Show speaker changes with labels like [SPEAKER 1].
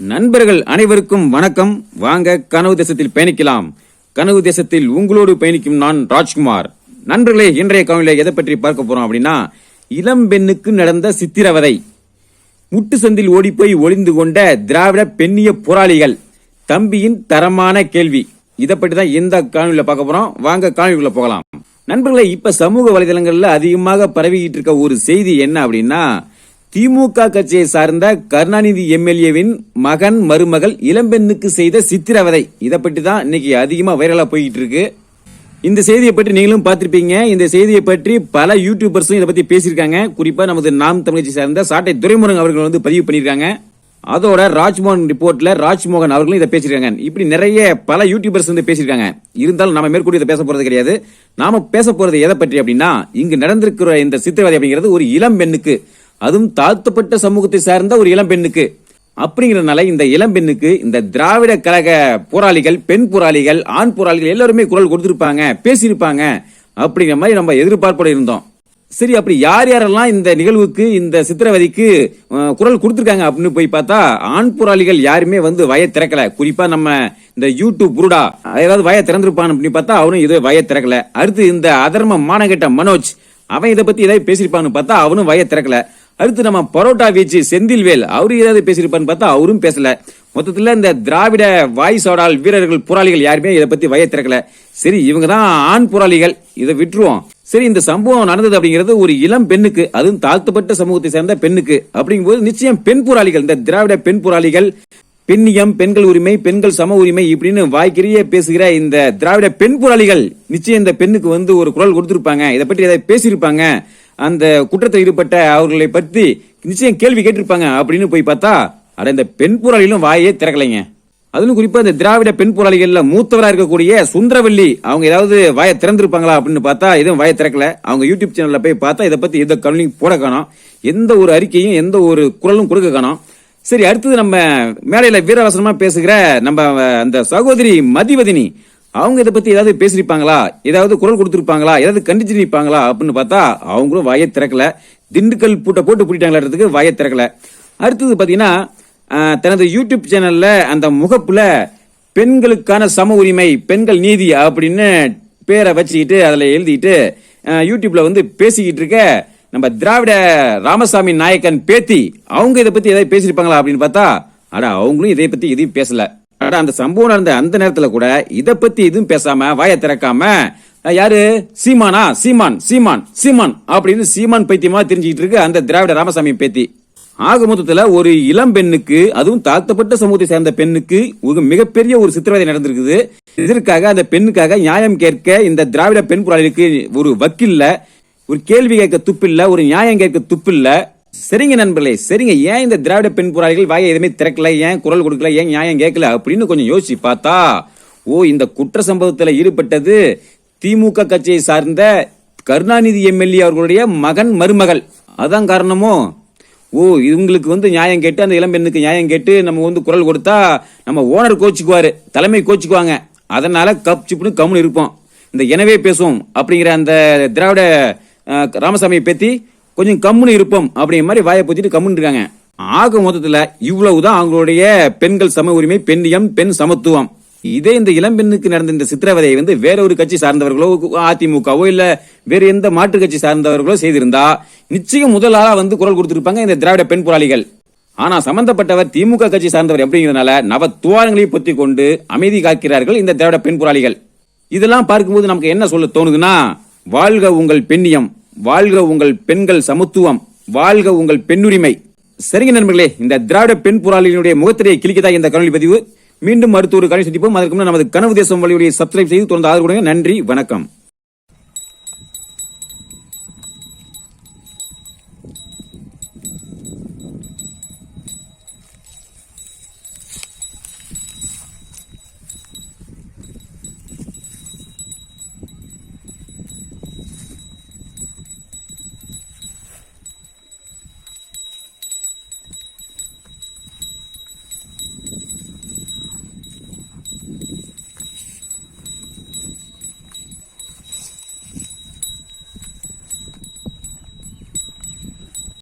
[SPEAKER 1] நண்பர்கள் அனைவருக்கும் வணக்கம். வாங்க கனவு தேசத்தில் பயணிக்கலாம். கனவு தேசத்தில் உங்களோடு பயணிக்கும் நான் ராஜ்குமார். நண்பர்களே, இன்றைய காணொளியில எதை பற்றி பார்க்க போறோம் அப்படின்னா, இளம் பெண்ணுக்கு நடந்த சித்திரவதை, முட்டு சந்தில் ஓடிப்போய் ஒளிந்து கொண்ட திராவிட பெண்ணிய போராளிகள், தம்பியின் தரமான கேள்வி, இதை பற்றி தான் இந்த காணொளியில பார்க்க போறோம். வாங்க காணொளிக்குள்ள போகலாம். நண்பர்களே, இப்ப சமூக வலைதளங்கள்ல அதிகமாக பரவிக்கிட்டு இருக்க ஒரு செய்தி என்ன அப்படின்னா, திமுக கட்சியை சார்ந்த கருணாநிதி எம்எல்ஏவின் மகன் மருமகள் இளம்பெண்ணுக்கு செய்த சித்திரவதை, இதை பற்றி தான் இன்னைக்கு அதிகமா வைரலா போயிட்டு இருக்கு. இந்த செய்தியை பற்றி நீங்களும் பார்த்திருப்பீங்க. இந்த செய்தியை பற்றி பல யூடியூபர்ஸும் இதை பத்தி பேசியிருக்காங்க. குறிப்பா நமது நாம் தமிழை சார்ந்த சாட்டை துரைமுருகன் அவர்கள் பதிவு பண்ணியிருக்காங்க. அதோட ராஜ்மோகன் ரிப்போர்ட்ல ராஜ்மோகன் அவர்களும் இதை பேசியிருக்காங்க. இப்படி நிறைய பல யூடியூபர்ஸ் பேசியிருக்காங்க. இருந்தாலும் நாம மேற்கொண்டு இதை பேச போறது கிடையாது. நாம பேச போறது எதை பற்றி அப்படின்னா, இங்கு நடந்திருக்கிற இந்த சித்திரவதை அப்படிங்கிறது ஒரு இளம் பெண்ணுக்கு, அதுவும் தாழ்த்தப்பட்ட சமூகத்தை சார்ந்த ஒரு இளம் பெண்ணுக்கு. அப்படிங்கறதுனால இந்த இளம் பெண்ணுக்கு இந்த திராவிட கழக போராளிகள், பெண் போராளிகள், ஆண் போராளிகள் எல்லாருமே குரல் கொடுத்திருப்பாங்க, பேசியிருப்பாங்க அப்படிங்கிற மாதிரி நம்ம எதிர்பார்ப்போட இருந்தோம். சரி, அப்படி யார் யாரெல்லாம் இந்த நிகழ்வுக்கு, இந்த சித்திரவதைக்கு குரல் கொடுத்திருக்காங்க அப்படின்னு போய் பார்த்தா, ஆண் போராளிகள் யாருமே வாயை திறக்கல. குறிப்பா நம்ம இந்த யூடியூப் புருடா ஏதாவது வாயை திறந்திருப்பான் அப்படின்னு பார்த்தா அவனும் இது வாயை திறக்கல. அடுத்து இந்த அதர்ம மானகட்ட மனோஜ், அவன் இதை பத்தி ஏதாவது பேசியிருப்பான்னு பார்த்தா அவனும் வாயை திறக்கல. அடுத்து நம்ம பரோட்டா வீச்சு செந்தில்வேல், அவரு ஏதாவது பேசியிருப்பான்னு பார்த்தா அவரும் பேசல. மொத்தத்துல இந்த திராவிட வாய்ஸோடால் வீரர்கள், போராளிகள் யாருமே இதை பத்தி வாயை திறக்கல. சரி, இவங்க தான் ஆண் போராளிகள், இதை விட்டுருவோம். சரி, இந்த சம்பவம் நடந்தது அப்படிங்கிறது ஒரு இளம் பெண்ணுக்கு, அதுவும் தாழ்த்தப்பட்ட சமூகத்தை சேர்ந்த பெண்ணுக்கு. அப்படிங்கும்போது நிச்சயம் பெண் போராளிகள், இந்த திராவிட பெண் போராளிகள், பெண்ணியம், பெண்கள் உரிமை, பெண்கள் சம உரிமை இப்படின்னு வாய்க்கிறியே பேசுகிற இந்த திராவிட பெண் போராளிகள் நிச்சயம் இந்த பெண்ணுக்கு ஒரு குரல் கொடுத்திருப்பாங்க, இதை பற்றி ஏதாவது பேசியிருப்பாங்க, அந்த குற்றத்தில் ஈடுபட்ட அவர்களை பற்றி நிச்சயம் கேள்வி கேட்டிருப்பாங்க அப்படின்னு போய் பார்த்தா, அட இந்த பெண் போராளிகளும் வாயே திறக்கலைங்க. அதுவும் குறிப்பா இந்த திராவிட பெண் போராளிகள்ல மூத்தவரா இருக்கக்கூடிய சுந்தரவல்லி, அவங்க ஏதாவது வாயை திறந்திருப்பாங்களா அப்படின்னு பார்த்தா எதுவும் வாயை திறக்கல. அவங்க யூடியூப் சேனல்ல போய் பார்த்தா இதை பத்தி எந்த கவலையும் போட காணோம், எந்த ஒரு அறிக்கையும் எந்த ஒரு குரலும் கொடுக்க காணோம். சரி, அடுத்தது நம்ம மேடையில வீரவசனமா பேசுகிற நம்ம அந்த சகோதரி மதிவதினி, அவங்க இதை பத்தி ஏதாவது பேசிருப்பாங்களா, ஏதாவது குரல் கொடுத்திருப்பாங்களா, ஏதாவது கண்டிச்சிருப்பாங்களா அப்படின்னு பார்த்தா அவங்களும் வாயை திறக்கல. திண்டுக்கல் பூட்டை போட்டு பூட்டிட்டாங்களதுக்கு வாயை திறக்கல. அடுத்தது பாத்தீங்கன்னா, தனது யூடியூப் சேனல்ல அந்த முகப்புல பெண்களுக்கான சம உரிமை, பெண்கள் நீதி அப்படின்னு பேரை வச்சுக்கிட்டு அதுல எழுதிட்டு யூடியூப்ல பேசிக்கிட்டு இருக்க நம்ம திராவிட ராமசாமி நாயக்கன் பேத்தி, அவங்க இதை பத்தி ஏதாவது பேசிருப்பாங்களா அப்படின்னு பார்த்தா அட அவங்களும் இதை பத்தி எதையும் பேசல. அந்த சம்பவம் நடந்த அந்த நேரத்துல கூட இதை பத்தி எதுவும் பேசாம வாயை திறக்காம, யாரு சீமானா, சீமான் சீமான் சீமான் அப்படின்னு சீமான் பைத்தியமா தெரிஞ்சுக்கிட்டு இருக்கு அந்த திராவிட ராமசாமி பேத்தி. ஆக மொத்தத்துல ஒரு இளம் பெண்ணுக்கு, அதுவும் தாழ்த்தப்பட்ட சமூகத்தை சேர்ந்த பெண்ணுக்கு ஒரு மிகப்பெரிய ஒரு சித்திரவதை நடந்திருக்குது. இதற்காக அந்த பெண்ணுக்காக நியாயம் கேட்க இந்த திராவிட பெண் போராளிகளுக்கு ஒரு வக்கீல்ல, ஒரு கேள்வி கேட்க துப்பில்ல, ஒரு நியாயம் கேட்க துப்பில்ல. சரிங்க நண்பர்களே, சரிங்க, ஏன் இந்த திராவிட பெண் போராளிகள் வாயை எதுவுமே திறக்கல, ஏன் குரல் கொடுக்கல, ஏன் நியாயம் கேட்கல அப்படின்னு கொஞ்சம் யோசிச்சு பார்த்தா, இந்த குற்ற சம்பவத்தில் ஈடுபட்டது திமுக கட்சியை சார்ந்த கருணாநிதி எம்எல்ஏ அவர்களுடைய மகன் மருமகள். அதான் காரணமோ? இவங்களுக்கு நியாயம் கேட்டு, அந்த இளம்பெண்ணுக்கு நியாயம் கேட்டு நம்ம குரல் கொடுத்தா நம்ம ஓனர் கோச்சுக்குவாரு, தலைமை கோச்சுக்குவாங்க. அதனால கப் சிப்புன்னு கம்முன்னு இருப்போம், இந்த எனவே பேசுவோம் அப்படிங்கிற அந்த திராவிட ராமசாமியை பத்தி கொஞ்சம் கம்முன்னு இருப்போம் அப்படிங்கிற மாதிரி வாயை போத்திட்டு கம்முன்னு இருக்காங்க. ஆக மொத்தத்துல இவ்வளவுதான் அவங்களுடைய பெண்கள் சம உரிமை, பெண்ணியம், பெண் சமத்துவம். இதே இந்த இளம்பெண்ணுக்கு நடந்த இந்த சித்திரவதையை வேற ஒரு கட்சி சார்ந்தவர்களோ, அதிமுகவோ இல்ல வேற எந்த மாற்று கட்சி சார்ந்தவர்களோ செய்திருந்தா நிச்சயம் முதல் ஆளா குரல் கொடுத்திருப்பாங்க இந்த திராவிட பெண் போராளிகள். ஆனா சம்பந்தப்பட்டவர் திமுக கட்சி சார்ந்தவர் அப்படிங்கிறதுனால நவ துவாரங்களை பொத்தி கொண்டு அமைதி காக்கிறார்கள் இந்த திராவிட பெண் போராளிகள். இதெல்லாம் பார்க்கும்போது நமக்கு என்ன சொல்ல தோணுதுன்னா, வாழ்க உங்கள் பெண்ணியம், வாழ்க உங்கள் பெண்கள் சமத்துவம், வாழ்க உங்கள் பெண்ணுரிமை. சரிங்க நண்பர்களே, இந்த திராவிட பெண் போராளிகளுடைய முகத்திரையை கிளிக்கதா இந்த காணொலி பதிவு. மீண்டும் அடுத்த ஒரு காணொலி சந்திப்போம். அதற்கு முன்னர் நமது கனவு தேசம் வழியுடைய சப்ஸ்கிரைப் செய்து தொடர்ந்து ஆதரவு கொடுங்க. நன்றி, வணக்கம்.